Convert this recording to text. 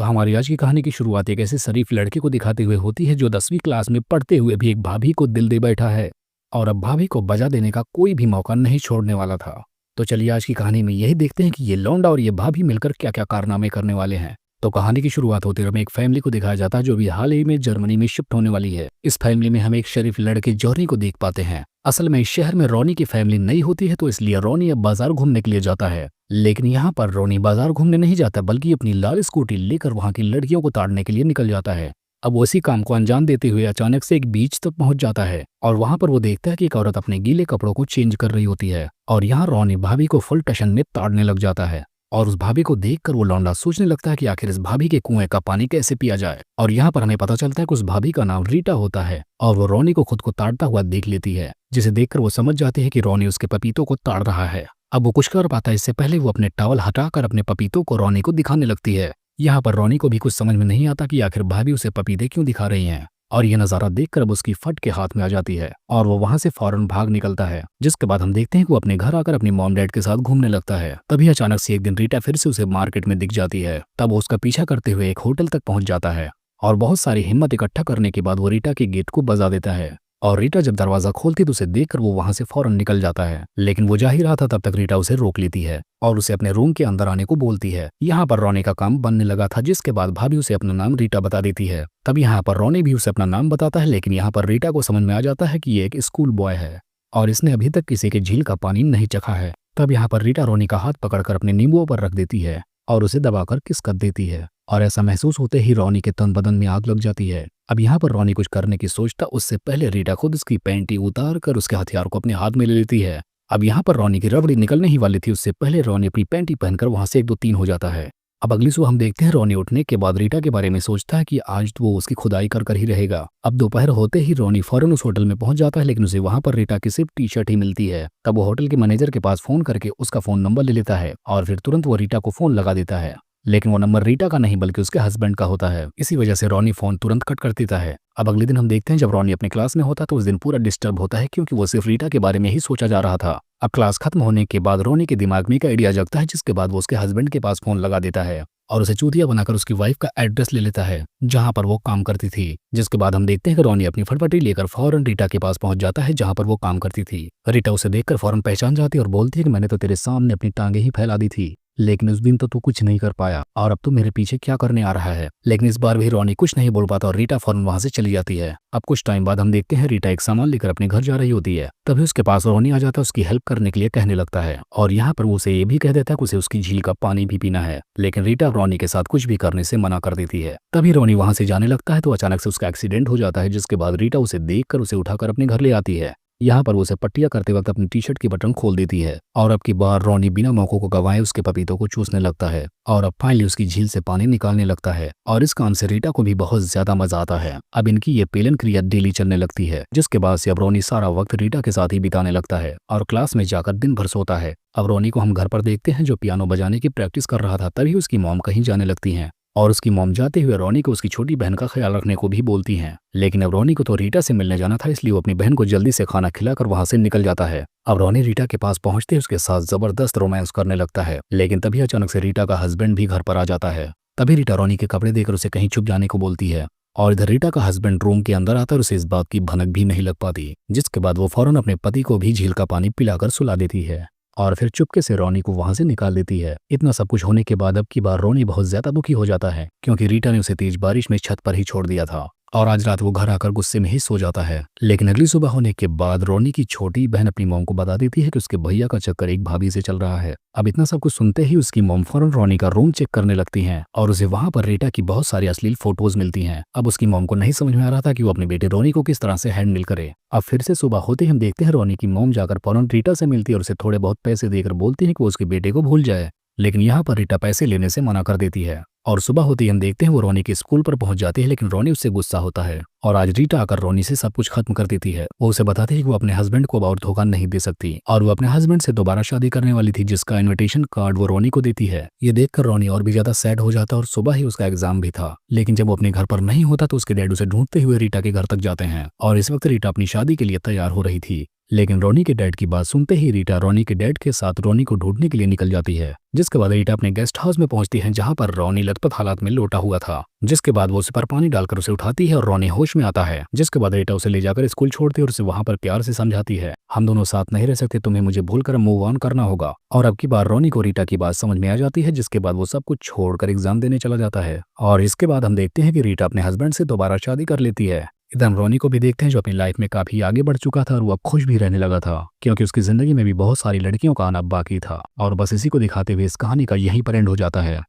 तो हमारी आज की कहानी की शुरुआत एक ऐसे शरीफ लड़के को दिखाते हुए होती है जो 10वीं क्लास में पढ़ते हुए भी एक भाभी को दिल दे बैठा है और अब भाभी को बजा देने का कोई भी मौका नहीं छोड़ने वाला था। तो चलिए आज की कहानी में यही देखते हैं कि ये लौंडा और ये भाभी मिलकर क्या क्या कारनामे करने वाले हैं। तो कहानी की शुरुआत होते हुए हमें एक फैमिली को दिखाया जाता है जो भी हाल ही में जर्मनी में शिफ्ट होने वाली है। इस फैमिली में हम एक शरीफ लड़के जॉनी को देख पाते हैं। असल में इस शहर में रोनी की फैमिली नई होती है तो इसलिए रोनी अब बाजार घूमने के लिए जाता है। लेकिन यहाँ पर रोनी बाजार घूमने नहीं जाता बल्कि अपनी लाल स्कूटी लेकर वहाँ की लड़कियों को ताड़ने के लिए निकल जाता है। अब वो इसी काम को अंजाम देते हुए अचानक से एक बीच तक पहुंच जाता है और वहां पर वो देखता है कि एक औरत अपने गीले कपड़ों को चेंज कर रही होती है और यहाँ रोनी भाभी को फुल टशन में ताड़ने लग जाता है। और उस भाभी को देखकर वो लौंडा सोचने लगता है कि आखिर इस भाभी के कुएं का पानी कैसे पिया जाए। और यहाँ पर हमें पता चलता है कि उस भाभी का नाम रीटा होता है और वो रोनी को खुद को ताड़ता हुआ देख लेती है, जिसे देखकर वो समझ जाती है कि रोनी उसके पपीतों को ताड़ रहा है। अब वो कुछ कर पाता है इससे पहले वो अपने टॉवल हटाकर अपने पपीतों को रोनी को दिखाने लगती है। यहाँ पर रोनी को भी कुछ समझ में नहीं आता कि आखिर भाभी उसे पपीते क्यों दिखा रही हैं और यह नजारा देखकर अब उसकी फट के हाथ में आ जाती है और वो वहां से फौरन भाग निकलता है। जिसके बाद हम देखते हैं कि वो अपने घर आकर अपनी मॉम डैड के साथ घूमने लगता है। तभी अचानक से एक दिन रीटा फिर से उसे मार्केट में दिख जाती है। तब वो उसका पीछा करते हुए एक होटल तक पहुंच जाता है और बहुत सारी हिम्मत इकट्ठा करने के बाद वो रीटा के गेट को बजा देता है और रीटा जब दरवाजा खोलती तो उसे देखकर वो वहां से फौरन निकल जाता है। लेकिन वो जा ही रहा था तब तक रीटा उसे रोक लेती है और उसे अपने रूम के अंदर आने को बोलती है। यहाँ पर रोनी का काम बनने लगा था, जिसके बाद भाभी उसे अपना नाम रीटा बता देती है। तब यहाँ पर रोनी भी उसे अपना नाम बताता है, लेकिन यहाँ पर रीटा को समझ में आ जाता है कि ये एक स्कूल बॉय है और इसने अभी तक किसी के झील का पानी नहीं चखा है। तब यहाँ पर रीटा रोनी का हाथ पकड़कर अपने नींबुओं पर रख देती है और उसे दबाकर किस कर देती है और ऐसा महसूस होते ही रोनी के तन बदन में आग लग जाती है। अब यहाँ पर रोनी कुछ करने की सोचता उससे पहले रीटा खुद उसकी पैंटी उतार कर उसके हथियार को अपने हाथ में ले लेती है। अब यहाँ पर रोनी की रबड़ी निकलने ही वाली थी, उससे पहले रोनी अपनी पैंटी पहनकर वहां से 1 2 3 हो जाता है। अब अगली सुबह हम देखते हैं रोनी उठने के बाद रीटा के बारे में सोचता है कि आज तो वो उसकी खुदाई कर ही रहेगा। अब दोपहर होते ही रोनी फौरन उस होटल में पहुंच जाता है, लेकिन उसे वहां पर रीटा की सिर्फ टी-शर्ट ही मिलती है। तब वो होटल के मैनेजर के पास फोन करके उसका फोन नंबर ले लेता है और फिर तुरंत वो रीटा को फोन लगा देता है। लेकिन वो नंबर रीटा का नहीं बल्कि उसके हस्बैंड का होता है। इसी वजह से रोनी फोन तुरंत कट कर देता है। अब अगले दिन हम देखते हैं जब रोनी अपने क्लास में होता है तो उस दिन पूरा डिस्टर्ब होता है क्योंकि वो सिर्फ रीटा के बारे में ही सोचा जा रहा था। अब क्लास खत्म होने के बाद रोनी के दिमाग में एक आइडिया जगता है, जिसके बाद वो उसके हस्बैंड के पास फोन लगा देता है और उसे चूतिया बनाकर उसकी वाइफ का एड्रेस ले लेता है जहां पर वो काम करती थी। जिसके बाद हम देखते हैं कि रोनी अपनी फटफटी लेकर फौरन रीटा के पास पहुंच जाता है जहां पर वो काम करती थी। रीटा उसे देखकर फौरन पहचान जाती है और बोलती है कि मैंने तो तेरे सामने अपनी टांगे ही फैला दी थी, लेकिन उस दिन तो तू कुछ नहीं कर पाया और अब तू मेरे पीछे क्या करने आ रहा है। लेकिन इस बार भी रोनी कुछ नहीं बोल पाता और रीटा फौरन वहां से चली जाती है। अब कुछ टाइम बाद हम देखते हैं रीटा एक सामान लेकर अपने घर जा रही होती है। तभी उसके पास रोनी आ जाता है, उसकी हेल्प करने के लिए कहने लगता है और यहाँ पर वो उसे ये भी कह देता है कि उसे उसकी झील का पानी भी पीना है। लेकिन रीटा रोनी के साथ कुछ भी करने से मना कर देती है। तभी रोनी वहां से जाने लगता है तो अचानक से उसका एक्सीडेंट हो जाता है, जिसके बाद रीटा उसे देखकर उसे उठाकर अपने घर ले आती है। यहाँ पर वो उसे पट्टियां करते वक्त अपनी टी-शर्ट की बटन खोल देती है और अब की बार रोनी बिना मौकों को गंवाए उसके पपीतों को चूसने लगता है और अब फाइनली उसकी झील से पानी निकालने लगता है और इस काम से रीटा को भी बहुत ज्यादा मजा आता है। अब इनकी ये पेलन क्रिया डेली चलने लगती है, जिसके बाद से अब रोनी सारा वक्त रीटा के साथ ही बिताने लगता है और क्लास में जाकर दिन भर सोता है। अब रोनी को हम घर पर देखते हैं जो पियानो बजाने की प्रैक्टिस कर रहा था। तभी उसकी मॉम कहीं जाने लगती हैं और उसकी मॉम जाते हुए रोनी को उसकी छोटी बहन का ख्याल रखने को भी बोलती हैं। लेकिन अब रोनी को तो रीटा से मिलने जाना था, इसलिए वो अपनी बहन को जल्दी से खाना खिलाकर वहां से निकल जाता है। अब रोनी रीटा के पास पहुंचते उसके साथ जबरदस्त रोमांस करने लगता है, लेकिन तभी अचानक से रीटा का हस्बैंड भी घर पर आ जाता है। तभी रीटा रोनी के कपड़े देकर उसे कहीं छुप जाने को बोलती है और इधर रीटा का हस्बैंड रूम के अंदर आता है, उसे इस बात की भनक भी नहीं लग पाती। जिसके बाद वो फौरन अपने पति को भी झील का पानी पिलाकर सुला देती है और फिर चुपके से रोनी को वहां से निकाल देती है। इतना सब कुछ होने के बाद अब की बार रोनी बहुत ज्यादा दुखी हो जाता है क्योंकि रीटा ने उसे तेज बारिश में छत पर ही छोड़ दिया था और आज रात वो घर आकर गुस्से में ही सो जाता है। लेकिन अगली सुबह होने के बाद रोनी की छोटी बहन अपनी मॉम को बता देती है कि उसके भैया का चक्कर एक भाभी से चल रहा है। अब इतना सब कुछ सुनते ही उसकी मॉम फौरन रोनी का रूम चेक करने लगती हैं और उसे वहां पर रीटा की बहुत सारी अश्लील फोटोज मिलती हैं। अब उसकी मॉम को नहीं समझ में आ रहा था कि वो अपने बेटे रोनी को किस तरह से हैंडल करे। अब फिर से सुबह होते ही हम देखते हैं रोनी की मॉम जाकर फौरन रीटा से मिलती है और उसे थोड़े बहुत पैसे देकर बोलती है कि वो उसके बेटे को भूल जाए। लेकिन यहाँ पर रीटा पैसे लेने से मना कर देती है और सुबह होते ही हम देखते हैं वो रोनी के स्कूल पर पहुंच जाती है, लेकिन रोनी उससे गुस्सा होता है और आज रीटा आकर रोनी से सब कुछ खत्म कर देती है। वो उसे बताती है कि वो अपने हस्बैंड को अब और धोखा नहीं दे सकती और वो अपने हस्बैंड से दोबारा शादी करने वाली थी, जिसका इन्विटेशन कार्ड वो रोनी को देती है। ये देखकर रोनी और भी ज्यादा सैड हो जाता है और सुबह ही उसका एग्जाम भी था। लेकिन जब वो अपने घर पर नहीं होता तो उसके डैड उसे ढूंढते हुए रीटा के घर तक जाते हैं और इस वक्त रीटा अपनी शादी के लिए तैयार हो रही थी। लेकिन रोनी के डैड की बात सुनते ही रीटा रोनी के डैड के साथ रोनी को ढूंढने के लिए निकल जाती है। जिसके बाद रीटा अपने गेस्ट हाउस में पहुंचती है जहां पर रोनी लथपथ हालात में लोटा हुआ था। जिसके बाद वो उसे पर पानी डालकर उसे उठाती है और रोनी होश में आता है। जिसके बाद रीटा उसे ले जाकर स्कूल छोड़ती है और उसे वहां पर प्यार से समझाती है, हम दोनों साथ नहीं रह सकते, तुम्हें मुझे भूलकर मूव ऑन करना होगा। और अब की बार रोनी को रीटा की बात समझ में आ जाती है। जिसके बाद वो सब कुछ छोड़कर एग्जाम देने चला जाता है। और इसके बाद हम देखते हैं कि रीटा अपने हस्बैंड से दोबारा शादी कर लेती है। इधर हम रोनी को भी देखते हैं जो अपनी लाइफ में काफी आगे बढ़ चुका था और वो अब खुश भी रहने लगा था, क्योंकि उसकी जिंदगी में भी बहुत सारी लड़कियों का आना बाकी था। और बस इसी को दिखाते हुए इस कहानी का यहीं पर एंड हो जाता है।